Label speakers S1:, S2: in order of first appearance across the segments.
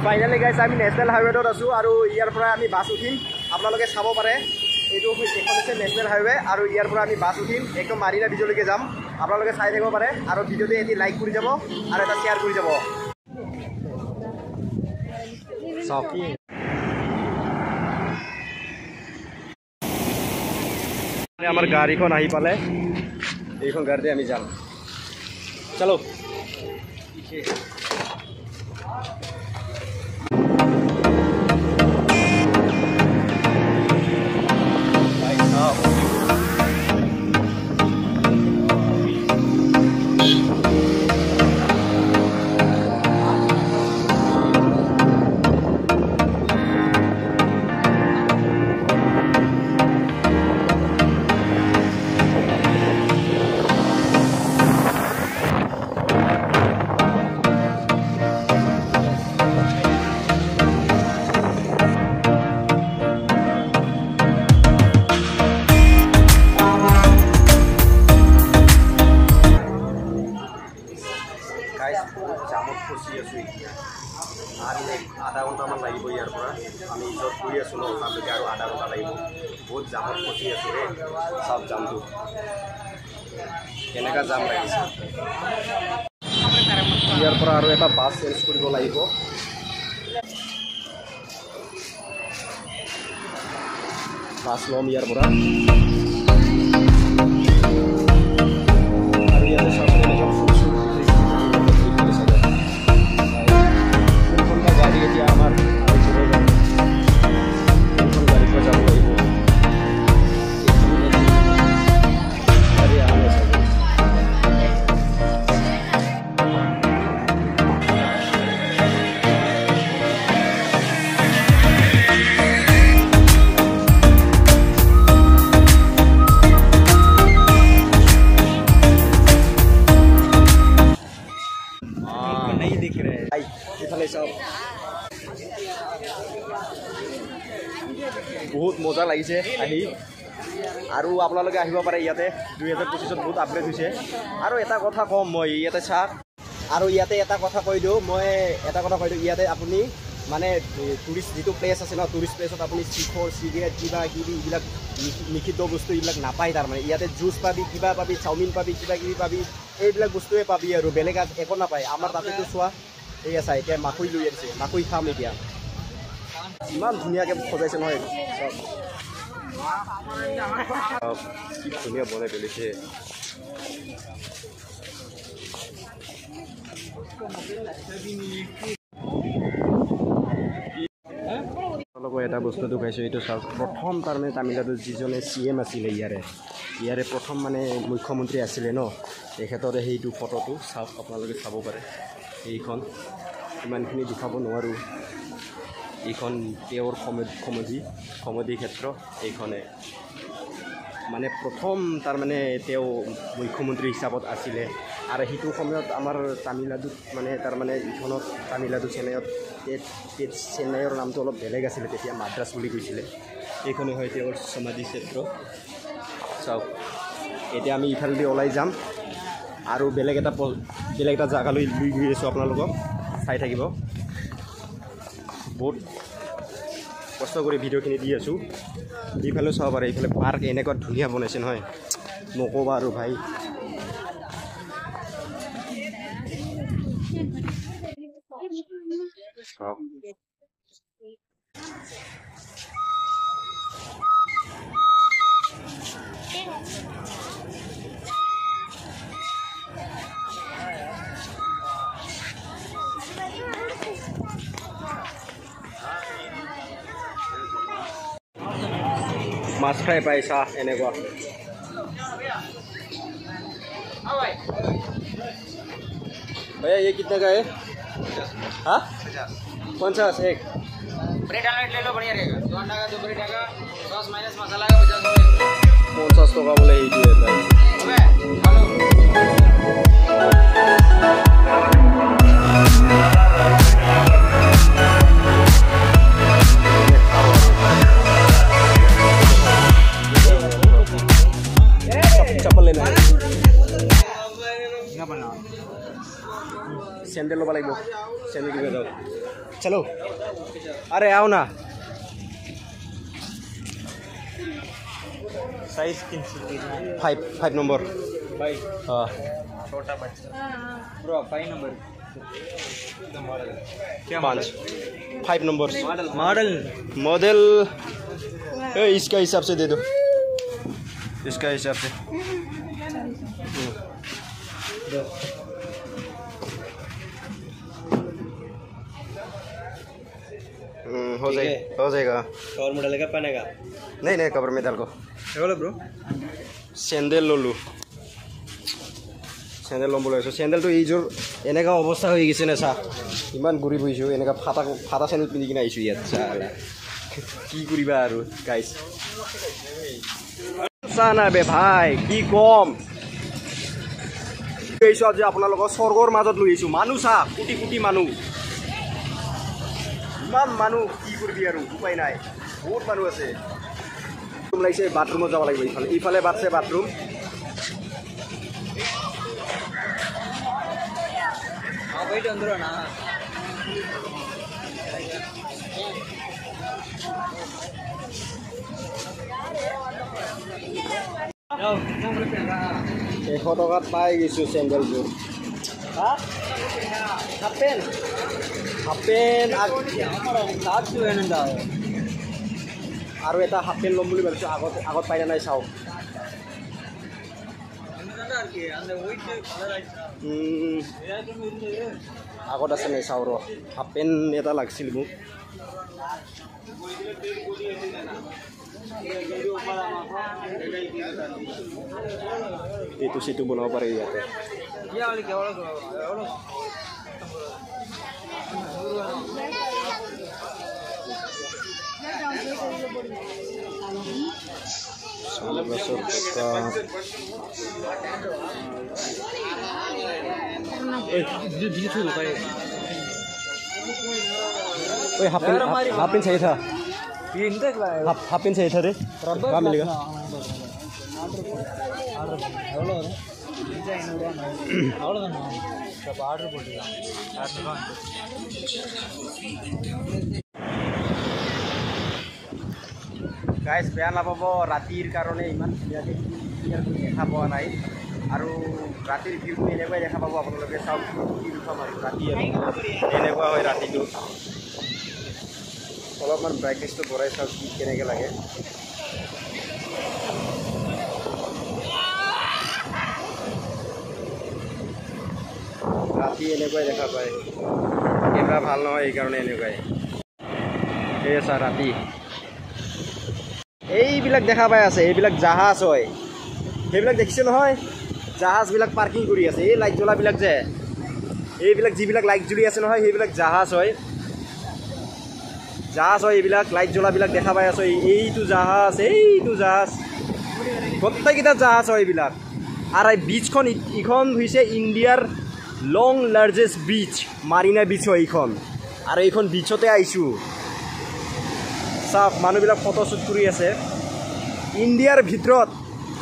S1: finally গাইছ আমি national হাইৱেটোত আছোঁ আৰু ইয়াৰ পৰা আমি বাছ উঠিম আপোনালোকে চাব পাৰে এইটো এখন হৈছে নেশ্যনেল হাইৱে আৰু ইয়াৰ পৰা আমি বাছ উঠিম একদম মাৰিনা ব্ৰিজলৈকে যাম আপোনালোকে চাই থাকিব পাৰে আৰু ভিডিঅ'টো এটি লাইক কৰি যাব আৰু এটা শ্বেয়াৰ কৰি যাব চাকি আমাৰ গাড়ীখন আহি পালে এইখন গাড়ীতে আমি যাম চলো জামত ফচি আছোঁ এতিয়া আৰু আধা ঘণ্টামান লাগিব ইয়াৰ পৰা আমি য'ত গৈ আছোঁ ন তালৈকে আৰু আধা ঘণ্টা লাগিব বহুত জামত ফচি আছোঁ ৰে চব জামটো কেনেকুৱা জাম লাগিছে ইয়াৰ পৰা আৰু এটা বাছ চেঞ্জ কৰিব লাগিব বাছ ল'ম ইয়াৰ পৰা আৰু ইয়াতে চব এতিয়া আমাৰ এইখন গাড়ীত যাব লাগিব এইফালে চাওক বহুত মজা লাগিছে আহি আৰু আপোনালোকে আহিব পাৰে ইয়াতে 2025ত বহুত আপগ্ৰেড হৈছে আৰু এটা কথা কম মই ইয়াতে চাওক আৰু ইয়াতে এটা কথা কৈ দিওঁ ইয়াতে আপুনি মানে টুৰিষ্ট যিটো প্লেচ আছে ন টুৰিষ্ট প্লেচত আপুনি চিখৰ চিগাৰেট কিবা কিবি এইবিলাক নিষিদ্ধ বস্তু এইবিলাক নাপায় তাৰমানে ইয়াতে জুচ পাবি কিবা পাবি চাওমিন পাবি কিবা কিবি পাবি এইবিলাক বস্তুৱে পাবি আৰু বেলেগ একো নাপায় আমাৰ তাতেতো চোৱা এই আছে এতিয়া মাকৈ লৈ আহিছে মাকৈ খাম এতিয়া ইমান ধুনীয়াকৈ সজাইছে নহয় চব কি ধুনীয়া বনাই পেলাইছে আপোনালোকৰ এটা বস্তু দেখাইছোঁ এইটো চাওক প্ৰথম তাৰমানে তামিলনাডুৰ যিজনে CM আছিলে ইয়াৰে প্ৰথম মানে মুখ্যমন্ত্ৰী আছিলে ন তেখেতৰ সেইটো ফটোটো চাওক আপোনালোকে চাব পাৰে এইখন ইমানখিনি দেখাব নোৱাৰোঁ এইখন তেওঁৰ সমাধি ক্ষেত্ৰ এইখনে মানে প্ৰথম তাৰমানে তেওঁ মুখ্যমন্ত্ৰী হিচাপত আছিলে আৰু সেইটো সময়ত আমাৰ তামিলনাডুত মানে তাৰমানে এইখনত তামিলনাডু চেন্নাইৰ নামটো অলপ বেলেগ আছিলে তেতিয়া মাদ্ৰাছ বুলি কৈছিলে এইখনে হয় তেওঁৰ সমাধি ক্ষেত্ৰ চাওক এতিয়া আমি ইফালেদি ওলাই যাম আৰু বেলেগ এটা জেগালৈ লৈ গৈ আছোঁ আপোনালোকক চাই থাকিব বহুত কষ্ট কৰি ভিডিঅ'খিনি দি আছোঁ ইফালেও চাব পাৰে এইফালে পাৰ্ক এনেকুৱা ধুনীয়া বনাইছে নহয় নক'বা আৰু ভাই মাছ ফ্ৰাই পাইছা এনেকুৱা भैया ये कितने का है 50 एक
S2: ब्रेड ऑमलेट ले लो बढ़िया रहेगा 2 अंडा का 2 ब्रेड का सॉस माइनस मसाला का
S1: 50 टका बोले ये जो है
S2: अबे हेलो
S1: चप्पल लेना है सैंडल लोबा লাগিব सैंडल कितना दाम चलो अरे आओ ना
S2: साइज
S1: 5 नंबर हाँ
S2: छोटा बच्चा ब्रो 5 नंबर क्या
S1: 5 नंबर
S2: मॉडल
S1: मॉडल इसका हिसाब से दे दो इसका हिसाब से हो जाएगा
S2: और मॉडल का पहनेगा
S1: नहीं कवर में डाल को
S2: ब्रो
S1: চেণ্ডেল ললোঁ চেণ্ডেল ল'ম বুলি ভাবিছোঁ চেণ্ডেলটো এইযোৰ এনেকুৱা অৱস্থা হৈ গৈছে নে চা ইমান ঘূৰি ফুৰিছোঁ এনেকুৱা ফাটা চেণ্ডেল পিন্ধি কিনে আহিছোঁ ইয়াত চা কি কৰিবা আৰু গাইছ চা না বে ভাই কি কম আহিছোঁ আজি আপোনালোকৰ স্বৰ্গৰ মাজত লৈ আহিছোঁ মানুহ চা কোটি কোটি মানুহ ইমান মানুহ কি কৰিবি আৰু উপায় নাই বহুত মানুহ আছে লাগিছে বাথৰুমত যাব লাগিব ইফালে বাটছে বাথৰুম এশ টকাত পাই গৈছোঁ চেণ্ডেলযোৰ হাফ পেণ্ট আৰু এটা হাফ পেণ্ট ল'ম বুলি ভাবিছোঁ আগত পাই নাই চাওঁ আগত আছে নাই চাওঁ ৰ হাফ পেণ্ট এটা লাগিছিল মোক এইটো চিটো বনাব পাৰে ইয়াতে हाफ पेन चाहिए था हाफ पेन चाहिए था रे कहाँ मिलेगा গাইজ বেয়া নাপাব ৰাতিৰ কাৰণে ইমান ধুনীয়াকৈ দেখা পোৱা নাই আৰু ৰাতিৰ ভিউটো এনেকুৱাই দেখা পাব আপোনালোকে চাওক কি দেখাম আৰু ৰাতি এনেকুৱা হয় ৰাতিটো অলপমান ব্ৰাইটনেছটো বঢ়াই চাওক কি কেনেকৈ লাগে ৰাতি এনেকুৱাই দেখা পায় কেমেৰা ভাল নহয় এইকাৰণে এনেকুৱাই এই আছা ৰাতি এইবিলাক দেখা পাই আছে এইবিলাক জাহাজ হয় সেইবিলাক দেখিছে নহয় জাহাজবিলাক পাৰ্কিং কৰি আছে এই লাইট জ্বলাবিলাক যে এইবিলাক যিবিলাক লাইট জ্বলি আছে নহয় সেইবিলাক জাহাজ হয় এইবিলাক লাইট জ্বলাবিলাক দেখা পাই আছো এইটো জাহাজ গোটেইকেইটা জাহাজ হয় এইবিলাক আৰু এই বিচখন ইখন হৈছে ইণ্ডিয়াৰ লং লাৰ্জেষ্ট বিচ মাৰিনা বিচ হয় এইখন আৰু এইখন বিচতে আহিছোঁ চাওক মানুহবিলাক ফটোশ্বুট কৰি আছে ইণ্ডিয়াৰ ভিতৰত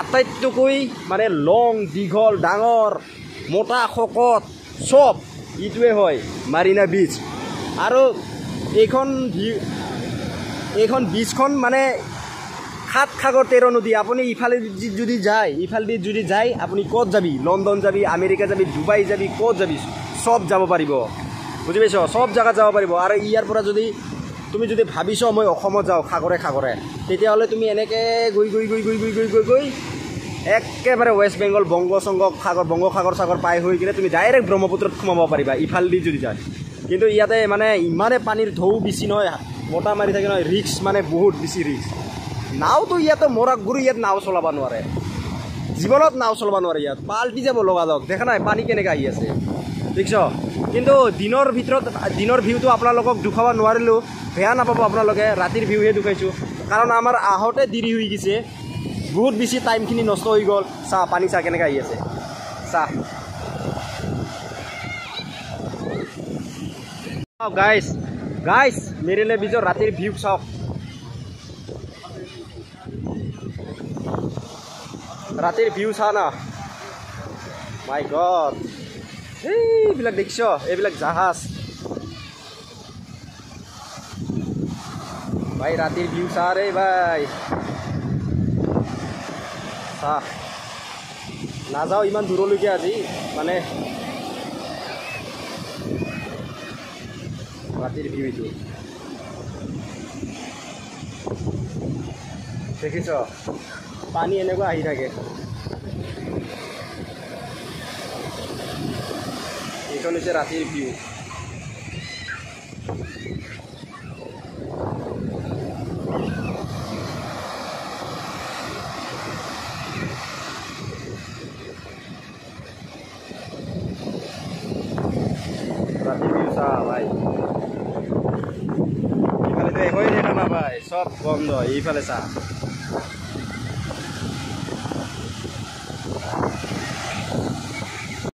S1: আটাইতকৈ মানে লং দীঘল ডাঙৰ মোটা শকত চব এইটোৱে হয় মাৰিনা বিচ আৰু এইখন বিচখন মানে 7 সাগৰ 13 নদী আপুনি ইফালেদি যদি যায় আপুনি ক'ত যাবি লণ্ডন যাবি আমেৰিকা যাবি ডুবাই যাবি ক'ত যাবি সব যাব পাৰিব বুজি পাইছ সব জায়গা যাব পাৰিব আৰু ইয়াৰ পৰা যদি তুমি যদি ভাবিছ মই অসমত যাওঁ সাগৰে তেতিয়াহ'লে তুমি এনেকৈ গৈ একেবাৰে ৱেষ্ট বেংগল বংগোসাগৰ পাই হৈ কিনে তুমি ডাইৰেক্ট ব্ৰহ্মপুত্ৰত সোমাব পাৰিবা ইফালেদি যদি যায় কিন্তু ইয়াতে মানে ইমানে পানীৰ ঢৌ বেছি নহয় বতাহ মাৰি থাকে নহয় ৰিক্স মানে বহুত বেছি ৰিক্স নাওতো ইয়াতে মৰাগুৰি ইয়াত নাও চলাব নোৱাৰে জীৱনত নাও চলাব নোৱাৰে ইয়াত পাল্টি যাব লগা যাওক দেখা নাই পানী কেনেকৈ আহি আছে দেখিছ কিন্তু দিনৰ ভিউটো আপোনালোকক দেখুৱাব নোৱাৰিলোঁ বেয়া নাপাব আপোনালোকে ৰাতিৰ ভিউহে দেখুৱাইছোঁ কাৰণ আমাৰ আহোঁতে দেৰি হৈ গৈছে বহুত বেছি টাইমখিনি নষ্ট হৈ গ'ল চাহ পানী চাহ কেনেকৈ আহি আছে চাহ গাইছ মেৰিনে বিচৰ ৰাতিৰ ভিউ চাওক ৰাতিৰ ভিউ চা না মাই গড এইবিলাক দেখিছ এইবিলাক জাহাজ ভাই রাতের ভিউ চা রে ভাই চা নাযাওঁ ইমান দূৰলৈকে আজি মানে ৰাতিৰ ভিউ এইটো দেখিছ পানী এনেকুৱা আহি থাকে এইখন হৈছে ৰাতিৰ ভিউ রাতের ভিউ চা ভাই এইফালে তো একোই দেখা না ভাই সব বন্ধ এইফালে চা